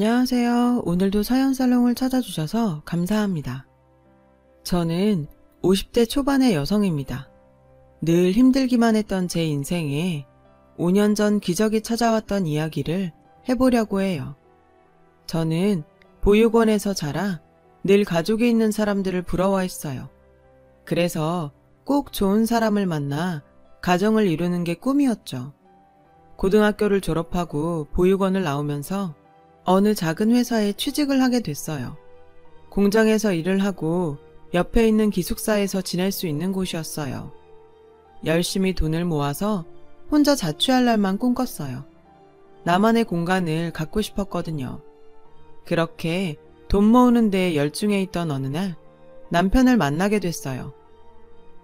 안녕하세요. 오늘도 사연살롱을 찾아주셔서 감사합니다. 저는 50대 초반의 여성입니다. 늘 힘들기만 했던 제 인생에 5년 전 기적이 찾아왔던 이야기를 해보려고 해요. 저는 보육원에서 자라 늘 가족이 있는 사람들을 부러워했어요. 그래서 꼭 좋은 사람을 만나 가정을 이루는 게 꿈이었죠. 고등학교를 졸업하고 보육원을 나오면서 어느 작은 회사에 취직을 하게 됐어요. 공장에서 일을 하고 옆에 있는 기숙사에서 지낼 수 있는 곳이었어요. 열심히 돈을 모아서 혼자 자취할 날만 꿈꿨어요. 나만의 공간을 갖고 싶었거든요. 그렇게 돈 모으는 데 열중해 있던 어느 날 남편을 만나게 됐어요.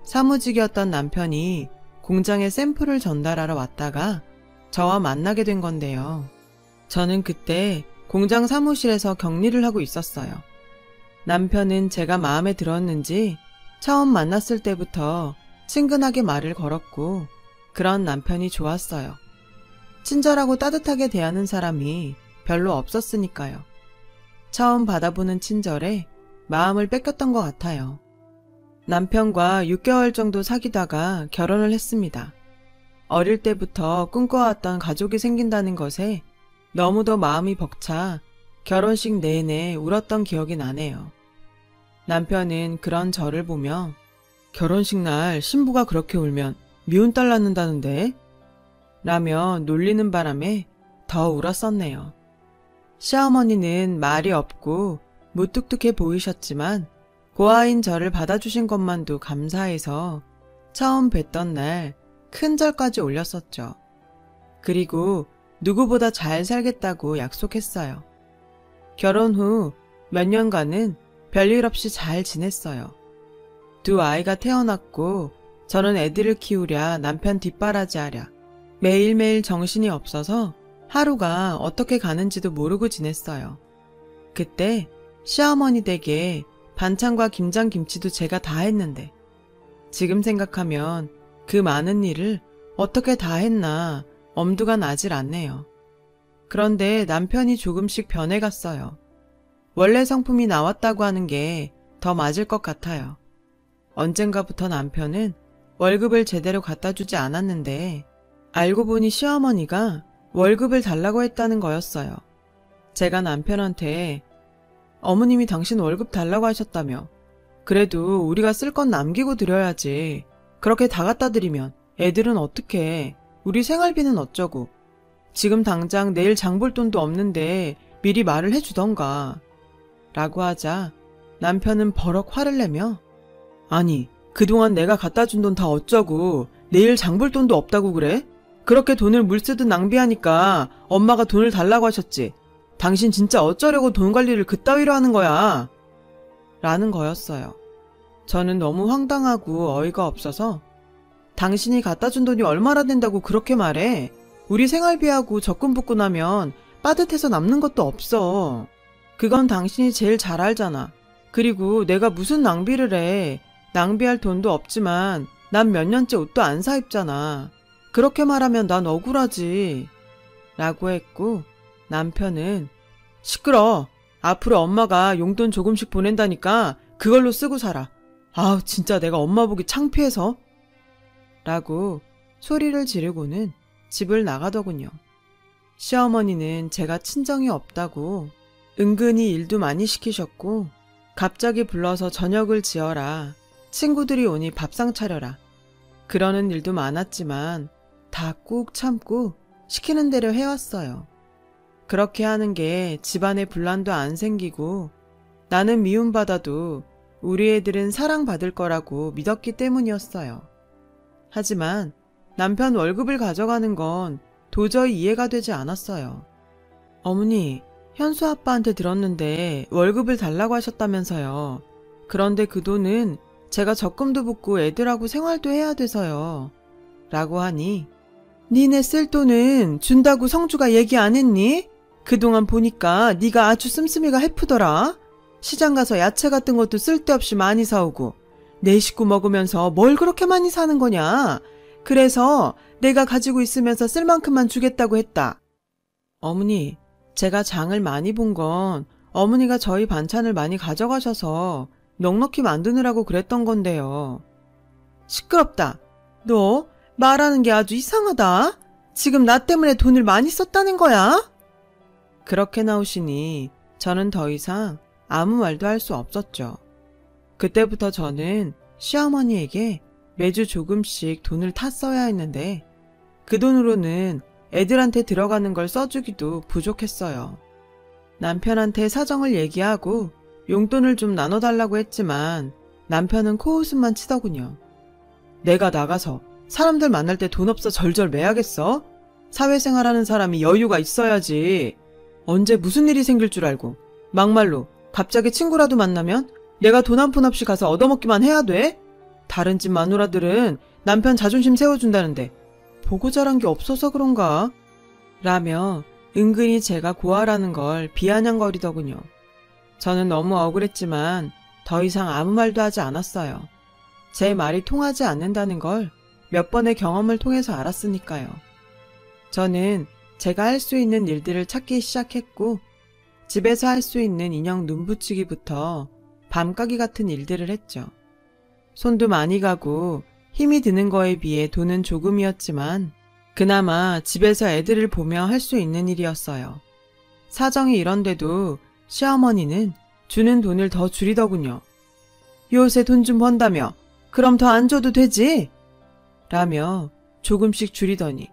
사무직이었던 남편이 공장에 샘플을 전달하러 왔다가 저와 만나게 된 건데요. 저는 그때 공장 사무실에서 격리를 하고 있었어요. 남편은 제가 마음에 들었는지 처음 만났을 때부터 친근하게 말을 걸었고 그런 남편이 좋았어요. 친절하고 따뜻하게 대하는 사람이 별로 없었으니까요. 처음 받아보는 친절에 마음을 뺏겼던 것 같아요. 남편과 6개월 정도 사귀다가 결혼을 했습니다. 어릴 때부터 꿈꿔왔던 가족이 생긴다는 것에 너무도 마음이 벅차 결혼식 내내 울었던 기억이 나네요. 남편은 그런 저를 보며 결혼식 날 신부가 그렇게 울면 미운 딸 낳는다는데? 라며 놀리는 바람에 더 울었었네요. 시어머니는 말이 없고 무뚝뚝해 보이셨지만 고아인 저를 받아주신 것만도 감사해서 처음 뵀던 날 큰 절까지 올렸었죠. 그리고 누구보다 잘 살겠다고 약속했어요. 결혼 후 몇 년간은 별일 없이 잘 지냈어요. 두 아이가 태어났고 저는 애들을 키우랴 남편 뒷바라지하랴 매일매일 정신이 없어서 하루가 어떻게 가는지도 모르고 지냈어요. 그때 시어머니 댁에 반찬과 김장김치도 제가 다 했는데 지금 생각하면 그 많은 일을 어떻게 다 했나 엄두가 나질 않네요. 그런데 남편이 조금씩 변해갔어요. 원래 성품이 나왔다고 하는 게 더 맞을 것 같아요. 언젠가부터 남편은 월급을 제대로 갖다 주지 않았는데 알고 보니 시어머니가 월급을 달라고 했다는 거였어요. 제가 남편한테 어머님이 당신 월급 달라고 하셨다며 그래도 우리가 쓸 건 남기고 드려야지 그렇게 다 갖다 드리면 애들은 어떡해 우리 생활비는 어쩌고 지금 당장 내일 장볼 돈도 없는데 미리 말을 해주던가 라고 하자 남편은 버럭 화를 내며 아니 그동안 내가 갖다 준 돈 다 어쩌고 내일 장볼 돈도 없다고 그래? 그렇게 돈을 물쓰듯 낭비하니까 엄마가 돈을 달라고 하셨지. 당신 진짜 어쩌려고 돈 관리를 그따위로 하는 거야. 라는 거였어요. 저는 너무 황당하고 어이가 없어서 당신이 갖다 준 돈이 얼마나 된다고 그렇게 말해? 우리 생활비하고 적금 붓고 나면 빠듯해서 남는 것도 없어. 그건 당신이 제일 잘 알잖아. 그리고 내가 무슨 낭비를 해. 낭비할 돈도 없지만 난 몇 년째 옷도 안 사 입잖아. 그렇게 말하면 난 억울하지. 라고 했고 남편은 시끄러. 앞으로 엄마가 용돈 조금씩 보낸다니까 그걸로 쓰고 살아. 아우 진짜 내가 엄마 보기 창피해서. 라고 소리를 지르고는 집을 나가더군요. 시어머니는 제가 친정이 없다고 은근히 일도 많이 시키셨고 갑자기 불러서 저녁을 지어라. 친구들이 오니 밥상 차려라. 그러는 일도 많았지만 다 꾹 참고 시키는 대로 해왔어요. 그렇게 하는 게 집안에 분란도 안 생기고 나는 미움받아도 우리 애들은 사랑받을 거라고 믿었기 때문이었어요. 하지만 남편 월급을 가져가는 건 도저히 이해가 되지 않았어요. 어머니, 현수 아빠한테 들었는데 월급을 달라고 하셨다면서요. 그런데 그 돈은 제가 적금도 붓고 애들하고 생활도 해야 돼서요. 라고 하니 니네 쓸 돈은 준다고 성주가 얘기 안 했니? 그동안 보니까 네가 아주 씀씀이가 해프더라. 시장 가서 야채 같은 것도 쓸데없이 많이 사오고 내 식구 먹으면서 뭘 그렇게 많이 사는 거냐. 그래서 내가 가지고 있으면서 쓸 만큼만 주겠다고 했다. 어머니, 제가 장을 많이 본 건 어머니가 저희 반찬을 많이 가져가셔서 넉넉히 만드느라고 그랬던 건데요. 시끄럽다. 너 말하는 게 아주 이상하다. 지금 나 때문에 돈을 많이 썼다는 거야? 그렇게 나오시니 저는 더 이상 아무 말도 할 수 없었죠. 그때부터 저는 시어머니에게 매주 조금씩 돈을 탔어야 했는데 그 돈으로는 애들한테 들어가는 걸 써주기도 부족했어요. 남편한테 사정을 얘기하고 용돈을 좀 나눠달라고 했지만 남편은 코웃음만 치더군요. 내가 나가서 사람들 만날 때 돈 없어 절절 매야겠어? 사회생활하는 사람이 여유가 있어야지. 언제 무슨 일이 생길 줄 알고 막말로 갑자기 친구라도 만나면 내가 돈 한 푼 없이 가서 얻어먹기만 해야 돼? 다른 집 마누라들은 남편 자존심 세워준다는데 보고 자란 게 없어서 그런가? 라며 은근히 제가 고아라는 걸 비아냥거리더군요. 저는 너무 억울했지만 더 이상 아무 말도 하지 않았어요. 제 말이 통하지 않는다는 걸 몇 번의 경험을 통해서 알았으니까요. 저는 제가 할 수 있는 일들을 찾기 시작했고 집에서 할 수 있는 인형 눈 붙이기부터 밤가기 같은 일들을 했죠. 손도 많이 가고 힘이 드는 거에 비해 돈은 조금이었지만 그나마 집에서 애들을 보며 할 수 있는 일이었어요. 사정이 이런데도 시어머니는 주는 돈을 더 줄이더군요. 요새 돈 좀 번다며 그럼 더 안 줘도 되지? 라며 조금씩 줄이더니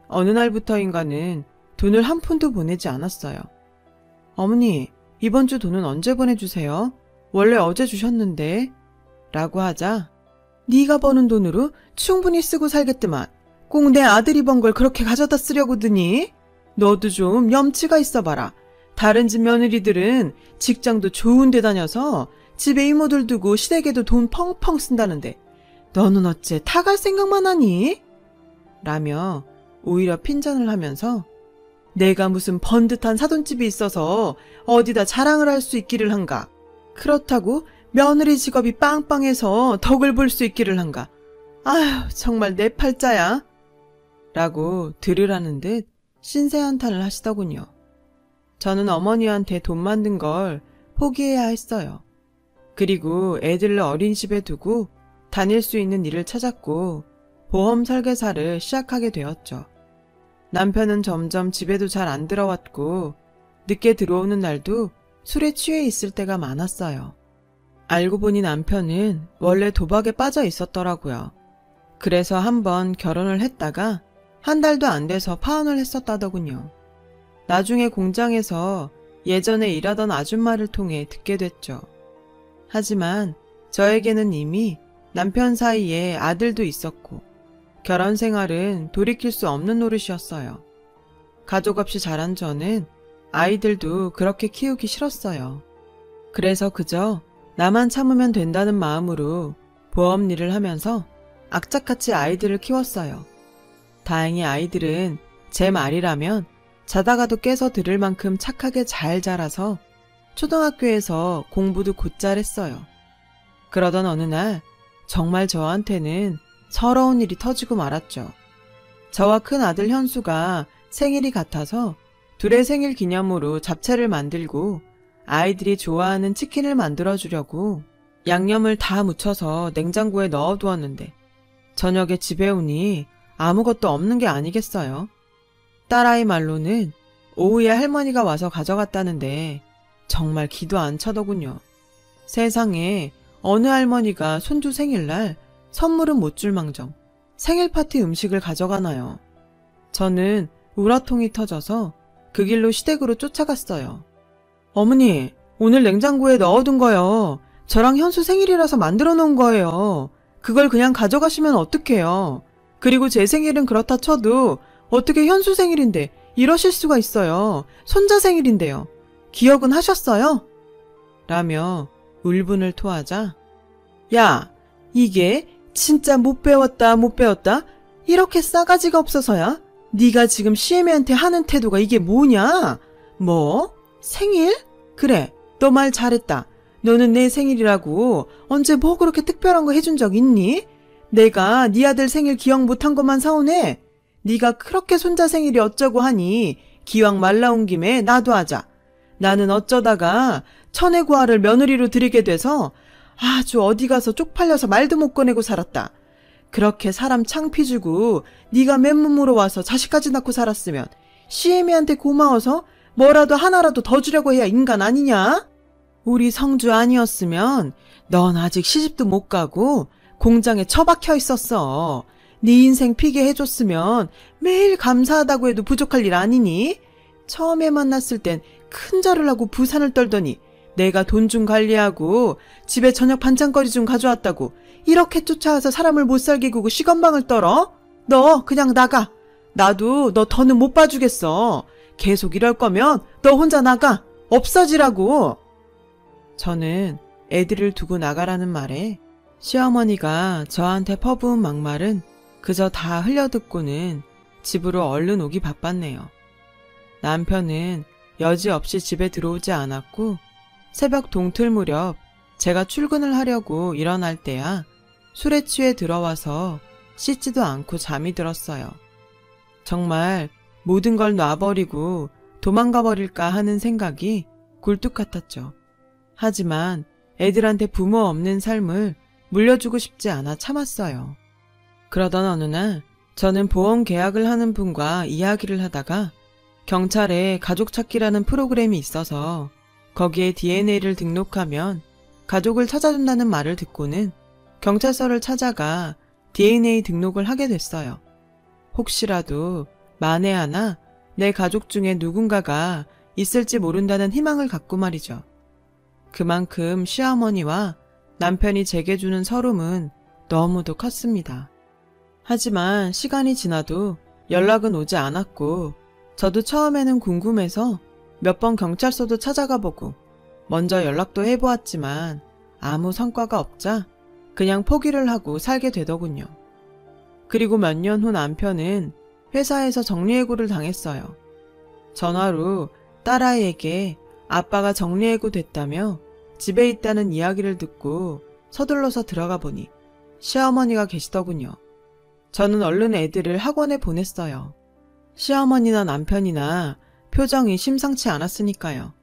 어느 날부터인가는 돈을 한 푼도 보내지 않았어요. 어머니, 이번 주 돈은 언제 보내주세요? 원래 어제 주셨는데 라고 하자 네가 버는 돈으로 충분히 쓰고 살겠더만 꼭 내 아들이 번 걸 그렇게 가져다 쓰려고 드니? 너도 좀 염치가 있어봐라. 다른 집 며느리들은 직장도 좋은 데 다녀서 집에 이모들 두고 시댁에도 돈 펑펑 쓴다는데 너는 어째 타갈 생각만 하니? 라며 오히려 핀잔을 하면서 내가 무슨 번듯한 사돈집이 있어서 어디다 자랑을 할 수 있기를 한가? 그렇다고 며느리 직업이 빵빵해서 덕을 볼 수 있기를 한가? 아휴, 정말 내 팔자야. 라고 들으라는 듯 신세한탄을 하시더군요. 저는 어머니한테 돈 만든 걸 포기해야 했어요. 그리고 애들을 어린이집에 두고 다닐 수 있는 일을 찾았고 보험 설계사를 시작하게 되었죠. 남편은 점점 집에도 잘 안 들어왔고 늦게 들어오는 날도 술에 취해 있을 때가 많았어요. 알고 보니 남편은 원래 도박에 빠져 있었더라고요. 그래서 한번 결혼을 했다가 한 달도 안 돼서 파혼을 했었다더군요. 나중에 공장에서 예전에 일하던 아줌마를 통해 듣게 됐죠. 하지만 저에게는 이미 남편 사이에 아들도 있었고 결혼 생활은 돌이킬 수 없는 노릇이었어요. 가족 없이 자란 저는 아이들도 그렇게 키우기 싫었어요. 그래서 그저 나만 참으면 된다는 마음으로 보험 일을 하면서 악착같이 아이들을 키웠어요. 다행히 아이들은 제 말이라면 자다가도 깨서 들을 만큼 착하게 잘 자라서 초등학교에서 공부도 곧잘 했어요. 그러던 어느 날 정말 저한테는 서러운 일이 터지고 말았죠. 저와 큰 아들 현수가 생일이 같아서 둘의 생일 기념으로 잡채를 만들고 아이들이 좋아하는 치킨을 만들어주려고 양념을 다 묻혀서 냉장고에 넣어두었는데 저녁에 집에 오니 아무것도 없는 게 아니겠어요. 딸아이 말로는 오후에 할머니가 와서 가져갔다는데 정말 기도 안 차더군요. 세상에 어느 할머니가 손주 생일날 선물은 못 줄 망정 생일 파티 음식을 가져가나요. 저는 우라통이 터져서 그 길로 시댁으로 쫓아갔어요. 어머니, 오늘 냉장고에 넣어둔 거요. 저랑 현수 생일이라서 만들어 놓은 거예요. 그걸 그냥 가져가시면 어떡해요. 그리고 제 생일은 그렇다 쳐도 어떻게 현수 생일인데 이러실 수가 있어요. 손자 생일인데요. 기억은 하셨어요? 라며 울분을 토하자 야, 이게 진짜 못 배웠다 이렇게 싸가지가 없어서야? 네가 지금 시애미한테 하는 태도가 이게 뭐냐? 뭐? 생일? 그래, 너 말 잘했다. 너는 내 생일이라고 언제 뭐 그렇게 특별한 거 해준 적 있니? 내가 네 아들 생일 기억 못한 것만 서운해. 네가 그렇게 손자 생일이 어쩌고 하니 기왕 말 나온 김에 나도 하자. 나는 어쩌다가 천혜구아를 며느리로 들이게 돼서 아주 어디 가서 쪽팔려서 말도 못 꺼내고 살았다. 그렇게 사람 창피 주고 네가 맨몸으로 와서 자식까지 낳고 살았으면 시애미한테 고마워서 뭐라도 하나라도 더 주려고 해야 인간 아니냐? 우리 성주 아니었으면 넌 아직 시집도 못 가고 공장에 처박혀 있었어. 네 인생 피게 해줬으면 매일 감사하다고 해도 부족할 일 아니니? 처음에 만났을 땐 큰절을 하고 부산을 떨더니 내가 돈 좀 관리하고 집에 저녁 반찬거리 좀 가져왔다고 이렇게 쫓아와서 사람을 못 살게 구고 시건방을 떨어? 너 그냥 나가. 나도 너 더는 못 봐주겠어. 계속 이럴 거면 너 혼자 나가. 없어지라고. 저는 애들을 두고 나가라는 말에 시어머니가 저한테 퍼부은 막말은 그저 다 흘려듣고는 집으로 얼른 오기 바빴네요. 남편은 여지없이 집에 들어오지 않았고 새벽 동틀 무렵 제가 출근을 하려고 일어날 때야 술에 취해 들어와서 씻지도 않고 잠이 들었어요. 정말 모든 걸 놔버리고 도망가 버릴까 하는 생각이 굴뚝 같았죠. 하지만 애들한테 부모 없는 삶을 물려주고 싶지 않아 참았어요. 그러던 어느 날 저는 보험 계약을 하는 분과 이야기를 하다가 경찰에 가족 찾기라는 프로그램이 있어서 거기에 DNA를 등록하면 가족을 찾아준다는 말을 듣고는 경찰서를 찾아가 DNA 등록을 하게 됐어요. 혹시라도 만에 하나 내 가족 중에 누군가가 있을지 모른다는 희망을 갖고 말이죠. 그만큼 시어머니와 남편이 제게 주는 서름은 너무도 컸습니다. 하지만 시간이 지나도 연락은 오지 않았고 저도 처음에는 궁금해서 몇 번 경찰서도 찾아가 보고 먼저 연락도 해보았지만 아무 성과가 없자 그냥 포기를 하고 살게 되더군요. 그리고 몇 년 후 남편은 회사에서 정리해고를 당했어요. 전화로 딸아이에게 아빠가 정리해고 됐다며 집에 있다는 이야기를 듣고 서둘러서 들어가 보니 시어머니가 계시더군요. 저는 얼른 애들을 학원에 보냈어요. 시어머니나 남편이나 표정이 심상치 않았으니까요.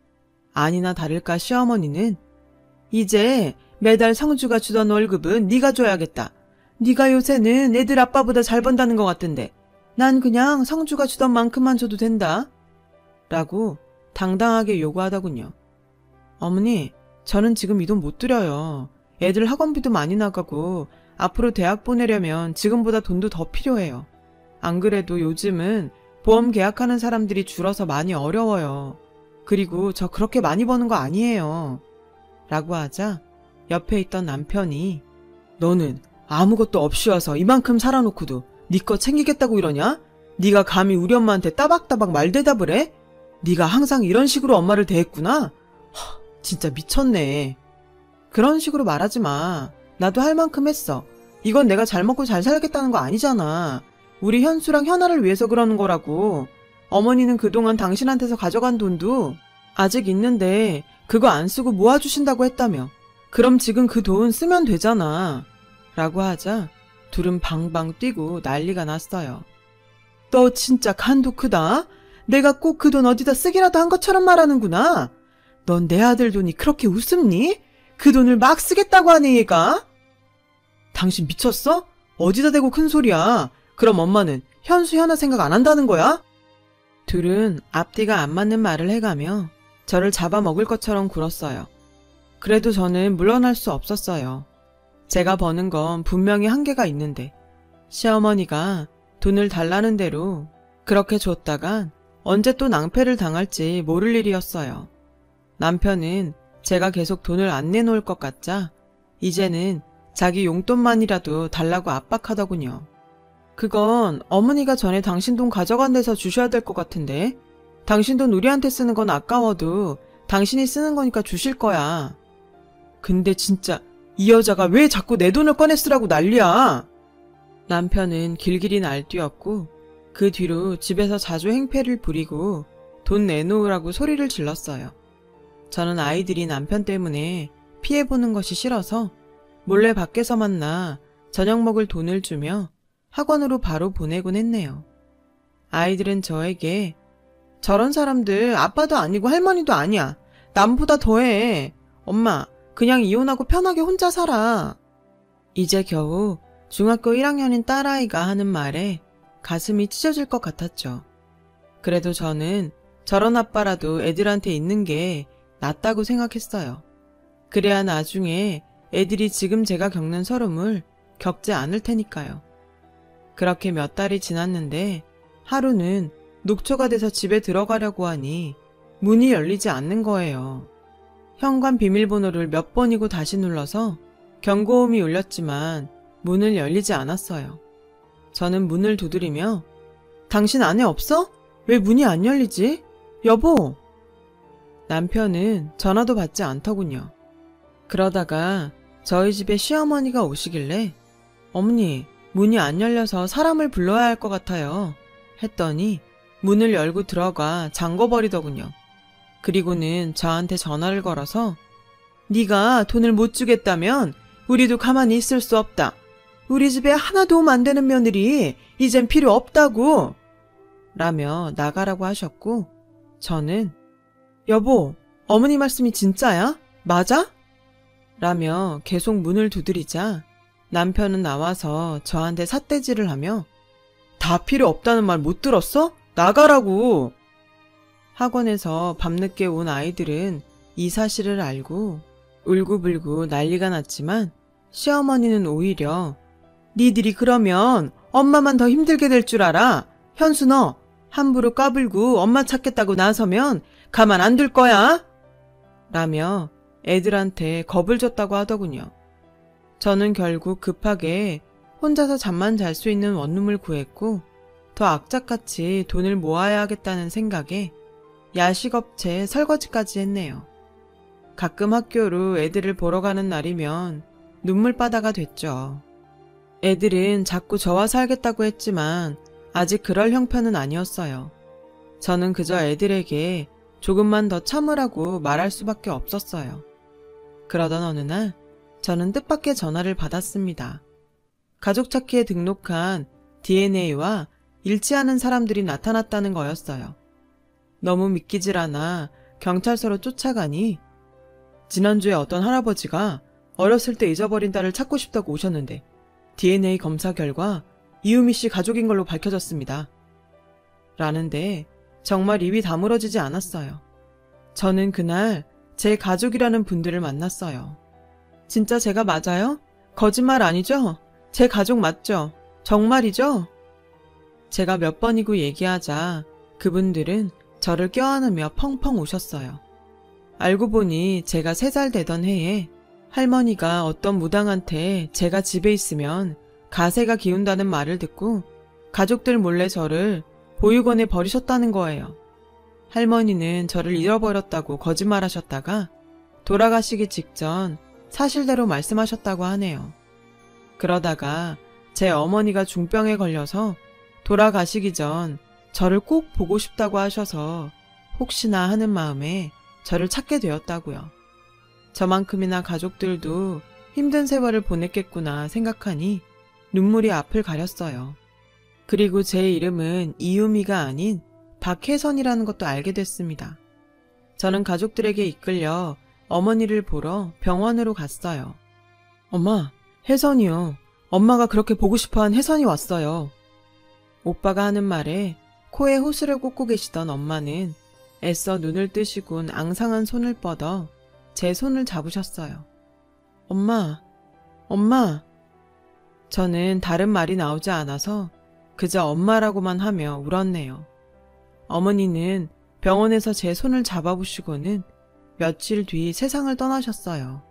아니나 다를까 시어머니는 이제 매달 성주가 주던 월급은 네가 줘야겠다. 네가 요새는 애들 아빠보다 잘 번다는 것 같은데 난 그냥 성주가 주던 만큼만 줘도 된다. 라고 당당하게 요구하더군요. 어머니, 저는 지금 이 돈 못 드려요. 애들 학원비도 많이 나가고 앞으로 대학 보내려면 지금보다 돈도 더 필요해요. 안 그래도 요즘은 보험 계약하는 사람들이 줄어서 많이 어려워요. 그리고 저 그렇게 많이 버는 거 아니에요. 라고 하자 옆에 있던 남편이 너는 아무것도 없이 와서 이만큼 살아놓고도 네 거 챙기겠다고 이러냐? 네가 감히 우리 엄마한테 따박따박 말대답을 해? 네가 항상 이런 식으로 엄마를 대했구나? 진짜 미쳤네. 그런 식으로 말하지 마. 나도 할 만큼 했어. 이건 내가 잘 먹고 잘 살겠다는 거 아니잖아. 우리 현수랑 현아를 위해서 그러는 거라고. 어머니는 그동안 당신한테서 가져간 돈도 아직 있는데 그거 안 쓰고 모아주신다고 했다며. 그럼 지금 그 돈 쓰면 되잖아. 라고 하자 둘은 방방 뛰고 난리가 났어요. 너 진짜 간도 크다. 내가 꼭 그 돈 어디다 쓰기라도 한 것처럼 말하는구나. 넌 내 아들 돈이 그렇게 우습니? 그 돈을 막 쓰겠다고 하네 얘가. 당신 미쳤어? 어디다 대고 큰 소리야. 그럼 엄마는 현수 현아 생각 안 한다는 거야? 둘은 앞뒤가 안 맞는 말을 해가며 저를 잡아먹을 것처럼 굴었어요. 그래도 저는 물러날 수 없었어요. 제가 버는 건 분명히 한계가 있는데 시어머니가 돈을 달라는 대로 그렇게 줬다간 언제 또 낭패를 당할지 모를 일이었어요. 남편은 제가 계속 돈을 안 내놓을 것 같자 이제는 자기 용돈만이라도 달라고 압박하더군요. 그건 어머니가 전에 당신 돈 가져간 데서 주셔야 될 것 같은데 당신 돈 우리한테 쓰는 건 아까워도 당신이 쓰는 거니까 주실 거야. 근데 진짜 이 여자가 왜 자꾸 내 돈을 꺼내 쓰라고 난리야. 남편은 길길이 날뛰었고 그 뒤로 집에서 자주 행패를 부리고 돈 내놓으라고 소리를 질렀어요. 저는 아이들이 남편 때문에 피해보는 것이 싫어서 몰래 밖에서 만나 저녁 먹을 돈을 주며 학원으로 바로 보내곤 했네요. 아이들은 저에게 저런 사람들 아빠도 아니고 할머니도 아니야. 남보다 더해. 엄마, 그냥 이혼하고 편하게 혼자 살아. 이제 겨우 중학교 1학년인 딸아이가 하는 말에 가슴이 찢어질 것 같았죠. 그래도 저는 저런 아빠라도 애들한테 있는 게 낫다고 생각했어요. 그래야 나중에 애들이 지금 제가 겪는 서름을 겪지 않을 테니까요. 그렇게 몇 달이 지났는데 하루는 녹초가 돼서 집에 들어가려고 하니 문이 열리지 않는 거예요. 현관 비밀번호를 몇 번이고 다시 눌러서 경고음이 울렸지만 문을 열리지 않았어요. 저는 문을 두드리며 당신 안에 없어? 왜 문이 안 열리지? 여보! 남편은 전화도 받지 않더군요. 그러다가 저희 집에 시어머니가 오시길래 어머니, 문이 안 열려서 사람을 불러야 할 것 같아요. 했더니 문을 열고 들어가 잠궈버리더군요. 그리고는 저한테 전화를 걸어서 네가 돈을 못 주겠다면 우리도 가만히 있을 수 없다. 우리 집에 하나 도움 안 되는 며느리 이젠 필요 없다고. 라며 나가라고 하셨고 저는 여보, 어머니 말씀이 진짜야? 맞아? 라며 계속 문을 두드리자 남편은 나와서 저한테 삿대질을 하며 다 필요 없다는 말 못 들었어? 나가라고! 학원에서 밤늦게 온 아이들은 이 사실을 알고 울고불고 난리가 났지만 시어머니는 오히려 니들이 그러면 엄마만 더 힘들게 될 줄 알아. 현수 너 함부로 까불고 엄마 찾겠다고 나서면 가만 안 둘 거야. 라며 애들한테 겁을 줬다고 하더군요. 저는 결국 급하게 혼자서 잠만 잘 수 있는 원룸을 구했고 더 악착같이 돈을 모아야 하겠다는 생각에 야식업체 설거지까지 했네요. 가끔 학교로 애들을 보러 가는 날이면 눈물바다가 됐죠. 애들은 자꾸 저와 살겠다고 했지만 아직 그럴 형편은 아니었어요. 저는 그저 애들에게 조금만 더 참으라고 말할 수밖에 없었어요. 그러던 어느 날 저는 뜻밖의 전화를 받았습니다. 가족 찾기에 등록한 DNA와 일치하는 사람들이 나타났다는 거였어요. 너무 믿기질 않아 경찰서로 쫓아가니 지난주에 어떤 할아버지가 어렸을 때 잊어버린 딸을 찾고 싶다고 오셨는데 DNA 검사 결과 이유미 씨 가족인 걸로 밝혀졌습니다. 라는데 정말 입이 다물어지지 않았어요. 저는 그날 제 가족이라는 분들을 만났어요. 진짜 제가 맞아요? 거짓말 아니죠? 제 가족 맞죠? 정말이죠? 제가 몇 번이고 얘기하자 그분들은 저를 껴안으며 펑펑 우셨어요. 알고 보니 제가 3살 되던 해에 할머니가 어떤 무당한테 제가 집에 있으면 가세가 기운다는 말을 듣고 가족들 몰래 저를 보육원에 버리셨다는 거예요. 할머니는 저를 잃어버렸다고 거짓말하셨다가 돌아가시기 직전 사실대로 말씀하셨다고 하네요. 그러다가 제 어머니가 중병에 걸려서 돌아가시기 전 저를 꼭 보고 싶다고 하셔서 혹시나 하는 마음에 저를 찾게 되었다고요. 저만큼이나 가족들도 힘든 세월을 보냈겠구나 생각하니 눈물이 앞을 가렸어요. 그리고 제 이름은 이유미가 아닌 박혜선이라는 것도 알게 됐습니다. 저는 가족들에게 이끌려 어머니를 보러 병원으로 갔어요. 엄마, 혜선이요. 엄마가 그렇게 보고 싶어한 혜선이 왔어요. 오빠가 하는 말에 코에 호스를 꽂고 계시던 엄마는 애써 눈을 뜨시곤 앙상한 손을 뻗어 제 손을 잡으셨어요. 엄마, 엄마. 저는 다른 말이 나오지 않아서 그저 엄마라고만 하며 울었네요. 어머니는 병원에서 제 손을 잡아보시고는 며칠 뒤 세상을 떠나셨어요.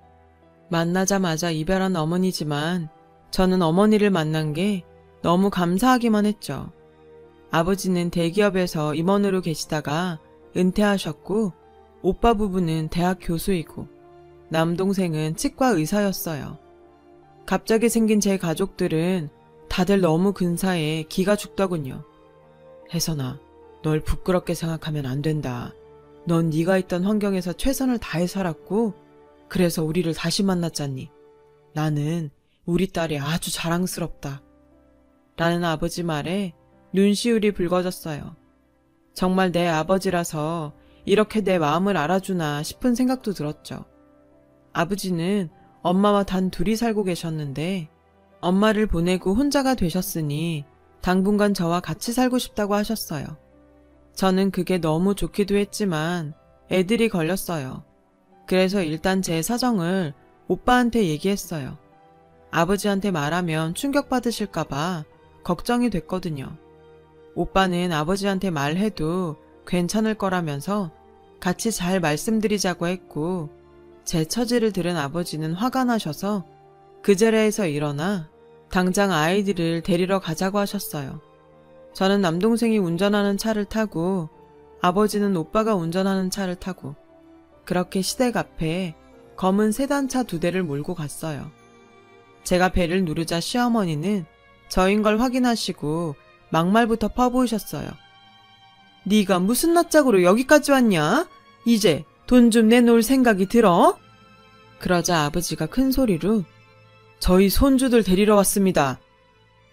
만나자마자 이별한 어머니지만 저는 어머니를 만난 게 너무 감사하기만 했죠. 아버지는 대기업에서 임원으로 계시다가 은퇴하셨고 오빠 부부는 대학 교수이고 남동생은 치과 의사였어요. 갑자기 생긴 제 가족들은 다들 너무 근사해 기가 죽더군요. 혜선아, 널 부끄럽게 생각하면 안 된다. 넌 네가 있던 환경에서 최선을 다해 살았고 그래서 우리를 다시 만났잖니. 나는 우리 딸이 아주 자랑스럽다. 라는 아버지 말에 눈시울이 붉어졌어요. 정말 내 아버지라서 이렇게 내 마음을 알아주나 싶은 생각도 들었죠. 아버지는 엄마와 단 둘이 살고 계셨는데 엄마를 보내고 혼자가 되셨으니 당분간 저와 같이 살고 싶다고 하셨어요. 저는 그게 너무 좋기도 했지만 애들이 걸렸어요. 그래서 일단 제 사정을 오빠한테 얘기했어요. 아버지한테 말하면 충격받으실까봐 걱정이 됐거든요. 오빠는 아버지한테 말해도 괜찮을 거라면서 같이 잘 말씀드리자고 했고, 제 처지를 들은 아버지는 화가 나셔서 그 자리에서 일어나 당장 아이들을 데리러 가자고 하셨어요. 저는 남동생이 운전하는 차를 타고 아버지는 오빠가 운전하는 차를 타고 그렇게 시댁 앞에 검은 세단차 2대를 몰고 갔어요. 제가 벨을 누르자 시어머니는 저인 걸 확인하시고 막말부터 퍼부으셨어요. 네가 무슨 낯짝으로 여기까지 왔냐? 이제 돈 좀 내놓을 생각이 들어? 그러자 아버지가 큰 소리로 저희 손주들 데리러 왔습니다.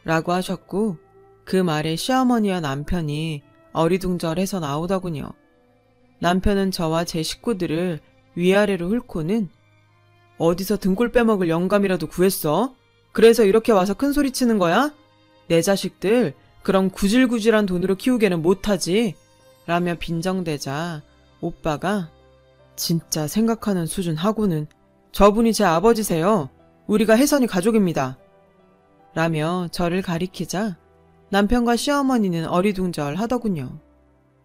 라고 하셨고 그 말에 시어머니와 남편이 어리둥절해서 나오더군요. 남편은 저와 제 식구들을 위아래로 훑고는 어디서 등골 빼먹을 영감이라도 구했어? 그래서 이렇게 와서 큰 소리 치는 거야? 내 자식들 그럼 구질구질한 돈으로 키우게는 못하지? 라며 빈정대자 오빠가 진짜 생각하는 수준 하고는 저분이 제 아버지세요. 우리가 혜선이 가족입니다. 라며 저를 가리키자 남편과 시어머니는 어리둥절 하더군요.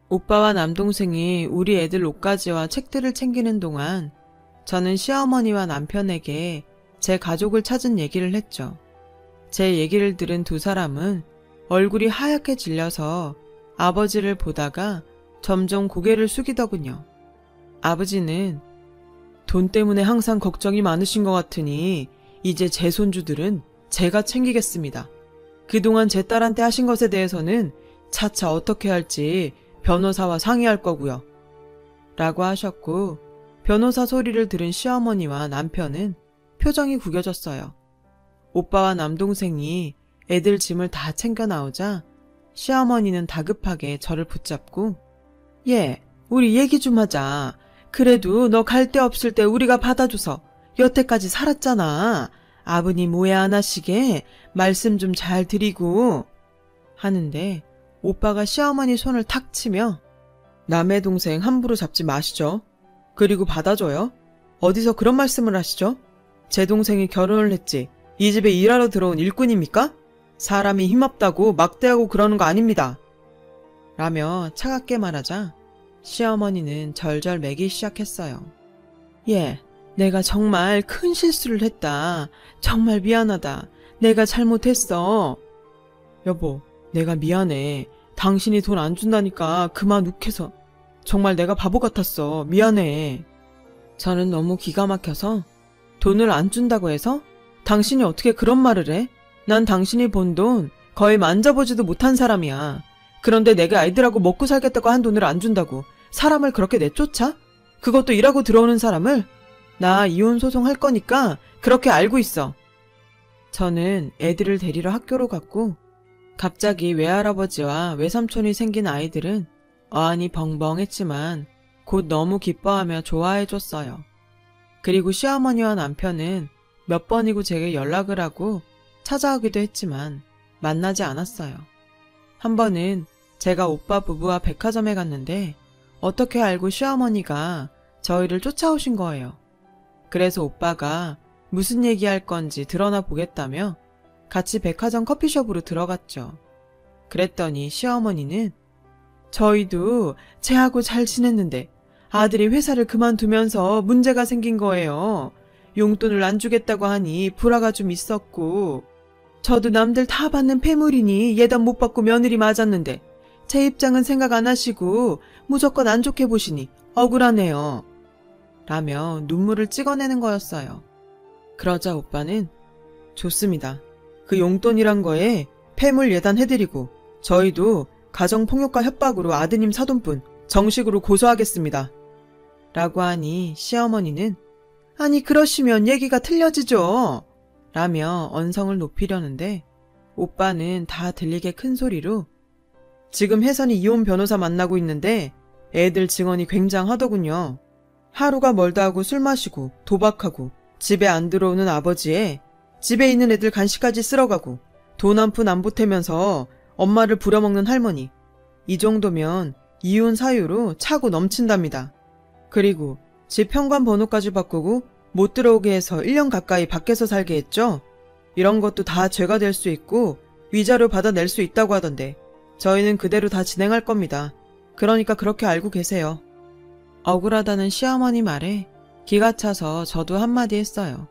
오빠와 남동생이 우리 애들 옷가지와 책들을 챙기는 동안 저는 시어머니와 남편에게 제 가족을 찾은 얘기를 했죠. 제 얘기를 들은 2사람은 얼굴이 하얗게 질려서 아버지를 보다가 점점 고개를 숙이더군요. 아버지는 돈 때문에 항상 걱정이 많으신 것 같으니 이제 제 손주들은 제가 챙기겠습니다. 그동안 제 딸한테 하신 것에 대해서는 차차 어떻게 할지 변호사와 상의할 거고요. 라고 하셨고 변호사 소리를 들은 시어머니와 남편은 표정이 구겨졌어요. 오빠와 남동생이 애들 짐을 다 챙겨 나오자 시어머니는 다급하게 저를 붙잡고 얘, 우리 얘기 좀 하자. 그래도 너 갈 데 없을 때 우리가 받아줘서 여태까지 살았잖아. 아버님 오해 안 하시게 말씀 좀 잘 드리고 하는데 오빠가 시어머니 손을 탁 치며 남의 동생 함부로 잡지 마시죠. 그리고 받아줘요. 어디서 그런 말씀을 하시죠? 제 동생이 결혼을 했지 이 집에 일하러 들어온 일꾼입니까? 사람이 힘없다고 막대하고 그러는 거 아닙니다. 라며 차갑게 말하자 시어머니는 절절 매기 시작했어요. 예, 내가 정말 큰 실수를 했다. 정말 미안하다. 내가 잘못했어. 여보, 내가 미안해. 당신이 돈 안 준다니까 그만 욱해서. 정말 내가 바보 같았어. 미안해. 저는 너무 기가 막혀서 돈을 안 준다고 해서? 당신이 어떻게 그런 말을 해? 난 당신이 번 돈 거의 만져보지도 못한 사람이야. 그런데 내가 아이들하고 먹고 살겠다고 한 돈을 안 준다고 사람을 그렇게 내쫓아? 그것도 일하고 들어오는 사람을? 나 이혼 소송할 거니까 그렇게 알고 있어. 저는 애들을 데리러 학교로 갔고 갑자기 외할아버지와 외삼촌이 생긴 아이들은 어안이 벙벙했지만 곧 너무 기뻐하며 좋아해줬어요. 그리고 시어머니와 남편은 몇 번이고 제게 연락을 하고 찾아오기도 했지만 만나지 않았어요. 한 번은 제가 오빠 부부와 백화점에 갔는데 어떻게 알고 시어머니가 저희를 쫓아오신 거예요. 그래서 오빠가 무슨 얘기할 건지 드러나 보겠다며 같이 백화점 커피숍으로 들어갔죠. 그랬더니 시어머니는 저희도 쟤하고 잘 지냈는데 아들이 회사를 그만두면서 문제가 생긴 거예요. 용돈을 안 주겠다고 하니 불화가 좀 있었고 저도 남들 다 받는 폐물이니 예단 못 받고 며느리 맞았는데 제 입장은 생각 안 하시고 무조건 안 좋게 보시니 억울하네요. 라며 눈물을 찍어내는 거였어요. 그러자 오빠는 좋습니다. 그 용돈이란 거에 폐물 예단해드리고 저희도 가정폭력과 협박으로 아드님 사돈분 정식으로 고소하겠습니다. 라고 하니 시어머니는 아니 그러시면 얘기가 틀려지죠. 라며 언성을 높이려는데 오빠는 다 들리게 큰 소리로 지금 혜선이 이혼 변호사 만나고 있는데 애들 증언이 굉장하더군요. 하루가 멀다 하고 술 마시고 도박하고 집에 안 들어오는 아버지에 집에 있는 애들 간식까지 쓸어가고 돈 한 푼 안 보태면서 엄마를 부려먹는 할머니. 이 정도면 이혼 사유로 차고 넘친답니다. 그리고 집 현관 번호까지 바꾸고 못 들어오게 해서 1년 가까이 밖에서 살게 했죠. 이런 것도 다 죄가 될 수 있고 위자료 받아낼 수 있다고 하던데 저희는 그대로 다 진행할 겁니다. 그러니까 그렇게 알고 계세요. 억울하다는 시어머니 말에 기가 차서 저도 한마디 했어요.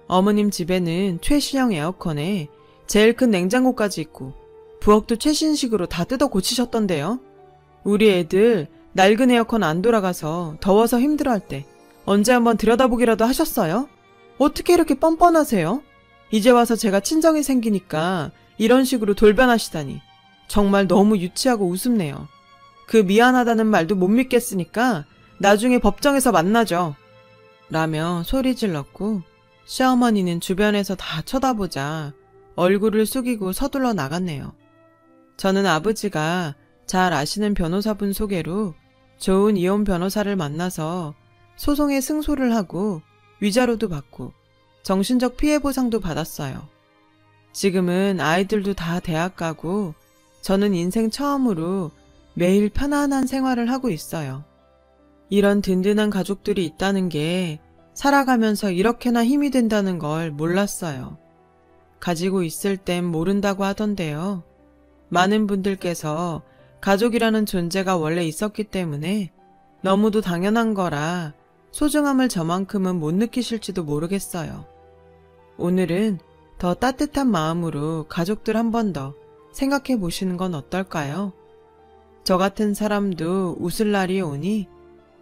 어머님 집에는 최신형 에어컨에 제일 큰 냉장고까지 있고 부엌도 최신식으로 다 뜯어 고치셨던데요. 우리 애들 낡은 에어컨 안 돌아가서 더워서 힘들어할 때 언제 한번 들여다보기라도 하셨어요? 어떻게 이렇게 뻔뻔하세요? 이제 와서 제가 친정이 생기니까 이런 식으로 돌변하시다니 정말 너무 유치하고 우습네요. 그 미안하다는 말도 못 믿겠으니까 나중에 법정에서 만나죠. 라며 소리 질렀고 시어머니는 주변에서 다 쳐다보자 얼굴을 숙이고 서둘러 나갔네요. 저는 아버지가 잘 아시는 변호사분 소개로 좋은 이혼 변호사를 만나서 소송에 승소를 하고 위자료도 받고 정신적 피해 보상도 받았어요. 지금은 아이들도 다 대학 가고 저는 인생 처음으로 매일 편안한 생활을 하고 있어요. 이런 든든한 가족들이 있다는 게 살아가면서 이렇게나 힘이 된다는 걸 몰랐어요. 가지고 있을 땐 모른다고 하던데요. 많은 분들께서 가족이라는 존재가 원래 있었기 때문에 너무도 당연한 거라 소중함을 저만큼은 못 느끼실지도 모르겠어요. 오늘은 더 따뜻한 마음으로 가족들 한 번 더 생각해 보시는 건 어떨까요? 저 같은 사람도 웃을 날이 오니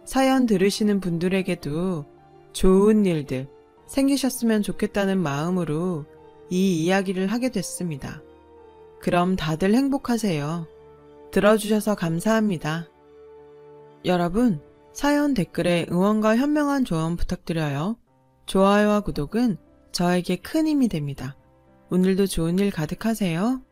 사연 들으시는 분들에게도 좋은 일들 생기셨으면 좋겠다는 마음으로 이 이야기를 하게 됐습니다. 그럼 다들 행복하세요. 들어주셔서 감사합니다. 여러분, 사연 댓글에 응원과 현명한 조언 부탁드려요. 좋아요와 구독은 저에게 큰 힘이 됩니다. 오늘도 좋은 일 가득하세요.